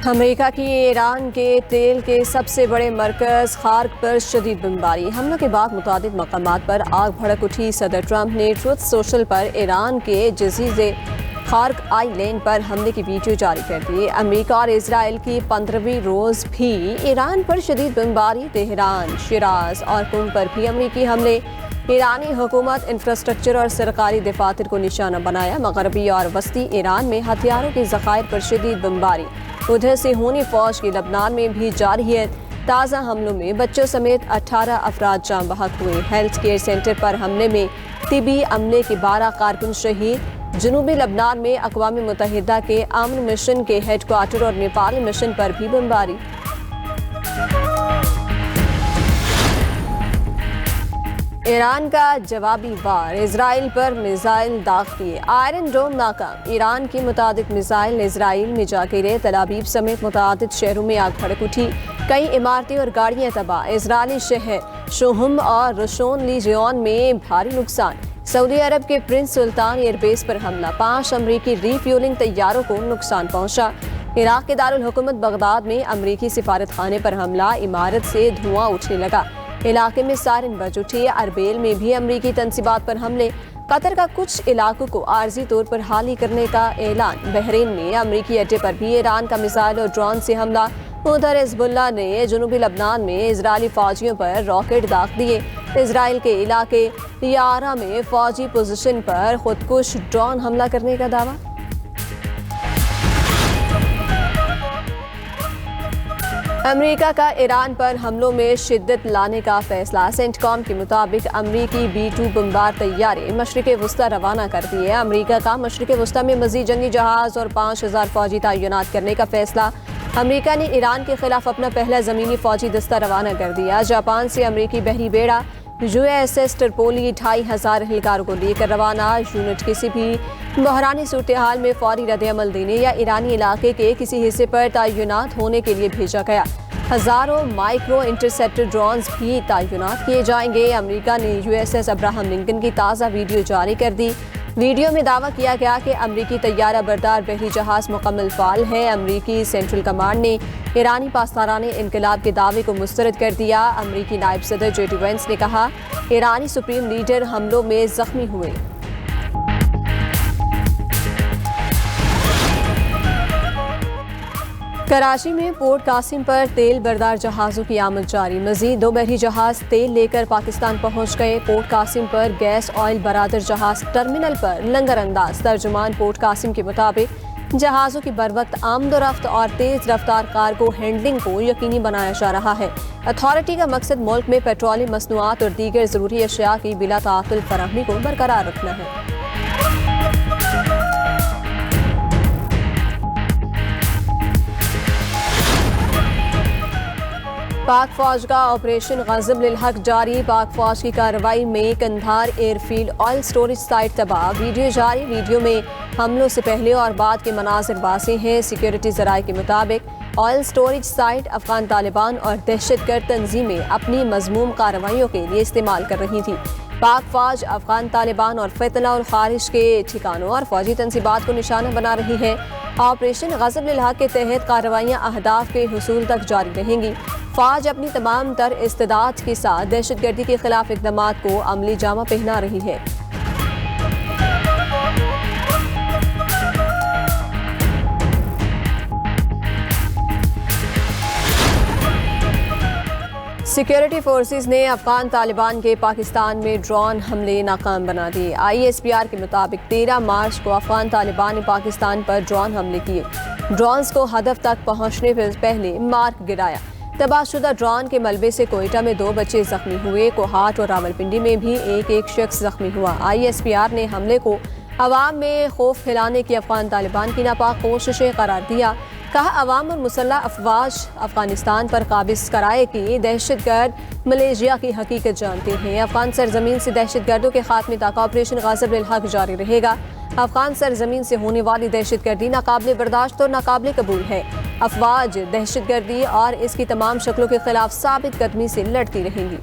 امریکہ کی ایران کے تیل کے سب سے بڑے مرکز خارق پر شدید بمباری۔ حملوں کے بعد متعدد مقامات پر آگ بھڑک اٹھی۔ صدر ٹرمپ نے ٹروتھ سوشل پر ایران کے جزیرے خارق آئی لینڈ پر حملے کی ویڈیو جاری کر دی۔ امریکہ اور اسرائیل کی 15ویں روز بھی ایران پر شدید بمباری۔ تہران، شیراز اور قم پر بھی امریکی حملے۔ ایرانی حکومت انفراسٹرکچر اور سرکاری دفاتر کو نشانہ بنایا۔ مغربی اور وسطی ایران میں ہتھیاروں کے ذخائر پر شدید بمباری۔ ادھر صہیونی فوج کی لبنان میں بھی جاری ہے۔ تازہ حملوں میں بچوں سمیت 18 افراد جاں بحق ہوئے۔ ہیلتھ کیئر سینٹر پر حملے میں طبی عملے کے 12 کارکن شہید۔ جنوبی لبنان میں اقوام متحدہ کے امن مشن کے ہیڈ کوارٹر اور نیپال مشن پر بھی بمباری۔ ایران کا جوابی وار، اسرائیل پر میزائل داغ کیے۔ آئرن ڈوم ناکام، ایران کی متعدد میزائل اسرائیل میں جا گرے۔ تل ابیب سمیت متعدد شہروں میں آگ بھڑک اٹھی، کئی عمارتیں اور گاڑیاں تباہ۔ اسرائیلی شہر شوہم اور رشون لیجیون میں بھاری نقصان۔ سعودی عرب کے پرنس سلطان ایئر بیس پر حملہ، 5 امریکی ری فیولنگ طیاروں کو نقصان پہنچا۔ عراق کے دارالحکومت بغداد میں امریکی سفارت خانے پر حملہ، عمارت سے دھواں اٹھنے لگا، علاقے میں سائرن بج اٹھی۔ اربیل میں بھی امریکی تنصیبات پر حملے، قطر کا کچھ علاقوں کو عارضی طور پر خالی کرنے کا اعلان۔ بحرین میں امریکی اڈے پر بھی ایران کا میزائل اور ڈرون سے حملہ۔ ادھر حزب اللہ نے جنوبی لبنان میں اسرائیلی فوجیوں پر راکٹ داغ دیے۔ اسرائیل کے علاقے یارا میں فوجی پوزیشن پر خودکش ڈرون حملہ کرنے کا دعویٰ۔ امریکہ کا ایران پر حملوں میں شدت لانے کا فیصلہ۔ سینٹ کام کے مطابق امریکی B-2 بمبار طیارے مشرق وسطی روانہ کر دیے۔ امریکہ کا مشرق وسطی میں مزید جنگی جہاز اور 5000 فوجی تعینات کرنے کا فیصلہ۔ امریکہ نے ایران کے خلاف اپنا پہلا زمینی فوجی دستہ روانہ کر دیا۔ جاپان سے امریکی بحری بیڑا USS ٹرپولی 2500 اہلکاروں کو لے کر روانہ۔ یونٹ کسی بھی بحرانی صورتحال میں فوری رد عمل دینے یا ایرانی علاقے کے کسی حصے پر تعینات ہونے کے لیے بھیجا گیا۔ ہزاروں مائکرو انٹرسیپٹر ڈرونز بھی تعینات کیے جائیں گے۔ امریکہ نے USS ابراہم لنکن کی تازہ ویڈیو جاری کر دی۔ ویڈیو میں دعویٰ کیا گیا کہ امریکی طیارہ بردار بحری جہاز مکمل فعال ہے۔ امریکی سینٹرل کمانڈ نے ایرانی پاسدارانہ انقلاب کے دعوے کو مسترد کر دیا۔ امریکی نائب صدر JD وینس نے کہا، ایرانی سپریم لیڈر حملوں میں زخمی ہوئے۔ کراچی میں پورٹ قاسم پر تیل بردار جہازوں کی آمد جاری۔ مزید 2 بحری جہاز تیل لے کر پاکستان پہنچ گئے۔ پورٹ قاسم پر گیس آئل برادر جہاز ٹرمینل پر لنگر انداز۔ ترجمان پورٹ قاسم کے مطابق جہازوں کی بروقت آمد و رفت اور تیز رفتار کارگو ہینڈلنگ کو یقینی بنایا جا رہا ہے۔ اتھارٹی کا مقصد ملک میں پیٹرولیم مصنوعات اور دیگر ضروری اشیاء کی بلا تعطل فراہمی کو برقرار رکھنا ہے۔ پاک فوج کا آپریشن غضب للحق جاری۔ پاک فوج کی کارروائی میں Kandahar air field oil storage site تباہ۔ ویڈیو جاری۔ ویڈیو میں حملوں سے پہلے اور بعد کے مناظر واضح ہیں۔ سیکیورٹی ذرائع کے مطابق oil storage site Afghan Taliban اور دہشت گرد تنظیمیں اپنی مذموم کارروائیوں کے لیے استعمال کر رہی تھیں۔ پاک فوج افغان طالبان اور فتنہ الخارج کے ٹھکانوں اور فوجی تنصیبات کو نشانہ بنا رہی ہے۔ آپریشن غضب للحق کے تحت کارروائیاں اہداف کے حصول تک جاری رہیں گی۔ فوج اپنی تمام تر استعداد کے ساتھ دہشت گردی کے خلاف اقدامات کو عملی جامہ پہنا رہی ہے۔ سیکیورٹی فورسز نے افغان طالبان کے پاکستان میں ڈرون حملے ناکام بنا دیے۔ ISPR کے مطابق 13 مارچ کو افغان طالبان نے پاکستان پر ڈرون حملے کیے۔ ڈرونز کو ہدف تک پہنچنے سے پہلے مارک گرایا۔ تباہ شدہ ڈرون کے ملبے سے کوئٹہ میں 2 بچے زخمی ہوئے۔ کوہاٹ اور راولپنڈی میں بھی ایک شخص زخمی ہوا۔ ISPR نے حملے کو عوام میں خوف پھیلانے کی افغان طالبان کی ناپاک کوششیں قرار دیا۔ کہا، عوام اور مسلح افواج افغانستان پر قابض کرائے کی دہشت گرد ملیشیا کی حقیقت جانتے ہیں۔ افغان سرزمین سے دہشت گردوں کے خاتمے تک آپریشن غضب للحق جاری رہے گا۔ افغان سرزمین سے ہونے والی دہشت گردی ناقابل برداشت اور ناقابل قبول ہے۔ افواج دہشت گردی اور اس کی تمام شکلوں کے خلاف ثابت قدمی سے لڑتی رہیں گی۔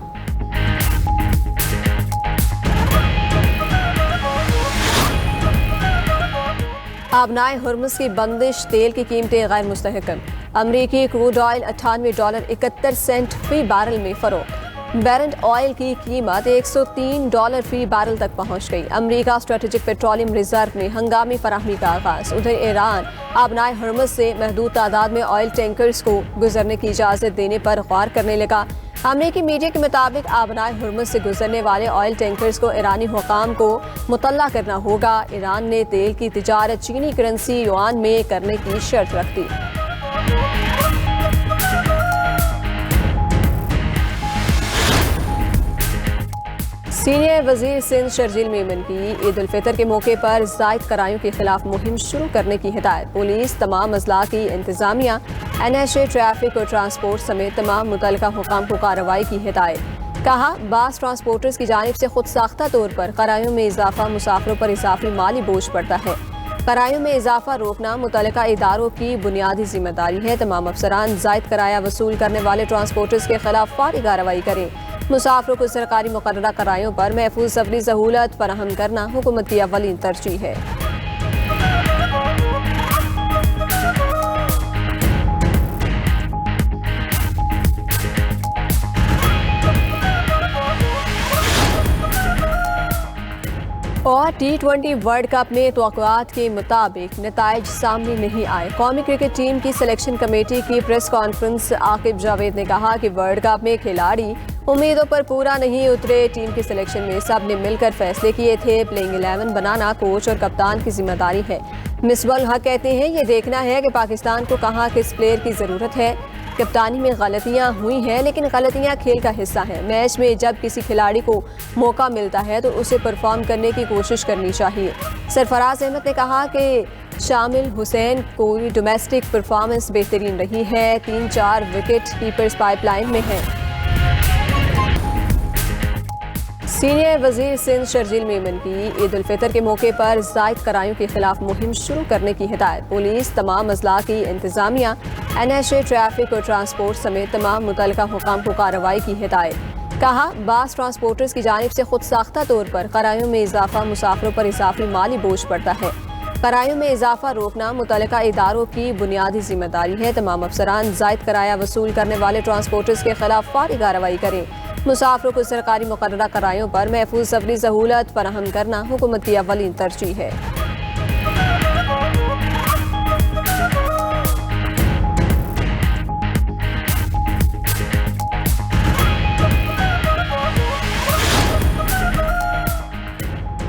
آبنائے ہرمز کی بندش، تیل کی قیمتیں غیر مستحکم۔ امریکی کروڈ آئل $98.71 فی بیرل میں فروخت۔ بیرنٹ آئل کی قیمت $103 فی بیرل تک پہنچ گئی۔ امریکہ اسٹریٹجک پیٹرولیم ریزرو میں ہنگامی فراہمی کا آغاز۔ ادھر ایران آبنائے ہرمز سے محدود تعداد میں آئل ٹینکرز کو گزرنے کی اجازت دینے پر غور کرنے لگا۔ امریکی میڈیا کے مطابق آبنائے ہرمز سے گزرنے والے آئل ٹینکرز کو ایرانی حکام کو مطلع کرنا ہوگا۔ ایران نے تیل کی تجارت چینی کرنسی یوان میں کرنے کی شرط رکھ دی۔ سینئر وزیر سندھ شرجیل میمن کی عید الفطر کے موقع پر زائد کرایوں کے خلاف مہم شروع کرنے کی ہدایت۔ پولیس، تمام اضلاع کی انتظامیہ، NHA، ٹریفک اور ٹرانسپورٹ سمیت تمام متعلقہ حکام کو کارروائی کی ہدایت۔ کہا، بعض ٹرانسپورٹرز کی جانب سے خود ساختہ طور پر کرایوں میں اضافہ مسافروں پر اضافی مالی بوجھ پڑتا ہے۔ کرایوں میں اضافہ روکنا متعلقہ اداروں کی بنیادی ذمہ داری ہے۔ تمام افسران زائد کرایہ وصول کرنے والے ٹرانسپورٹرز کے خلاف فوری کارروائی کریں۔ مسافروں کو سرکاری مقررہ کرایوں پر محفوظ سفری سہولت فراہم کرنا حکومت کی اولین ترجیح ہے۔ اور T20 ورلڈ کپ میں توقعات کے مطابق نتائج سامنے نہیں آئے۔ قومی کرکٹ ٹیم کی سلیکشن کمیٹی کی پریس کانفرنس۔ عاقب جاوید نے کہا کہ ورلڈ کپ میں کھلاڑی امیدوں پر پورا نہیں اترے۔ ٹیم کی سلیکشن میں سب نے مل کر فیصلے کیے تھے۔ پلینگ 11 بنانا کوچ اور کپتان کی ذمہ داری ہے۔ مصباح الحق کہتے ہیں، یہ دیکھنا ہے کہ پاکستان کو کہاں کس پلیئر کی ضرورت ہے۔ کپتانی میں غلطیاں ہوئی ہیں، لیکن غلطیاں کھیل کا حصہ ہیں۔ میچ میں جب کسی کھلاڑی کو موقع ملتا ہے تو اسے پرفارم کرنے کی کوشش کرنی چاہیے۔ سرفراز احمد نے کہا کہ شامل حسین کوئی ڈومیسٹک پرفارمنس بہترین رہی ہے۔ 3-4 وکٹ کیپرز پائپ لائن میں ہیں۔ سینئر وزیر سندھ شرجیل میمن کی عید الفطر کے موقع پر زائد کرایوں کے خلاف مہم شروع کرنے کی ہدایت۔ پولیس، تمام اضلاع کی انتظامیہ، NHA، ٹریفک اور ٹرانسپورٹ سمیت تمام متعلقہ حکام کو کارروائی کی ہدایت۔ کہا، بعض ٹرانسپورٹرز کی جانب سے خود ساختہ طور پر کرایوں میں اضافہ مسافروں پر اضافی مالی بوجھ پڑتا ہے۔ کرایوں میں اضافہ روکنا متعلقہ اداروں کی بنیادی ذمہ داری ہے۔ تمام افسران زائد کرایہ وصول کرنے والے ٹرانسپورٹرز کے خلاف فوری کارروائی کریں۔ مسافروں کو سرکاری مقررہ کرایوں پر محفوظ سفری سہولت فراہم کرنا حکومت کی اولین ترجیح ہے۔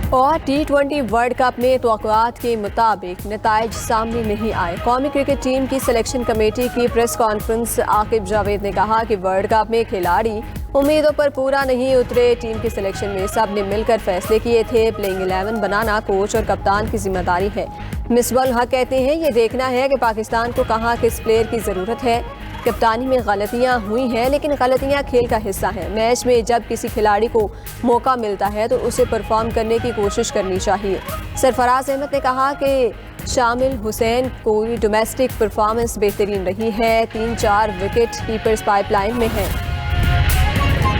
اور T20 ورلڈ کپ میں توقعات کے مطابق نتائج سامنے نہیں آئے۔ قومی کرکٹ ٹیم کی سلیکشن کمیٹی کی پریس کانفرنس۔ عاقب جاوید نے کہا کہ ورلڈ کپ میں کھلاڑی امیدوں پر پورا نہیں اترے۔ ٹیم کی سلیکشن میں سب نے مل کر فیصلے کیے تھے۔ پلینگ 11 بنانا کوچ اور کپتان کی ذمہ داری ہے۔ مصباح الحق کہتے ہیں، یہ دیکھنا ہے کہ پاکستان کو کہاں کس پلیئر کی ضرورت ہے۔ کپتانی میں غلطیاں ہوئی ہیں، لیکن غلطیاں کھیل کا حصہ ہیں۔ میچ میں جب کسی کھلاڑی کو موقع ملتا ہے تو اسے پرفارم کرنے کی کوشش کرنی چاہیے۔ سرفراز احمد نے کہا کہ شامل حسین کوئی ڈومیسٹک پرفارمنس بہترین رہی ہے۔ 3-4 وکٹ کیپرز پائپ لائن میں ہیں۔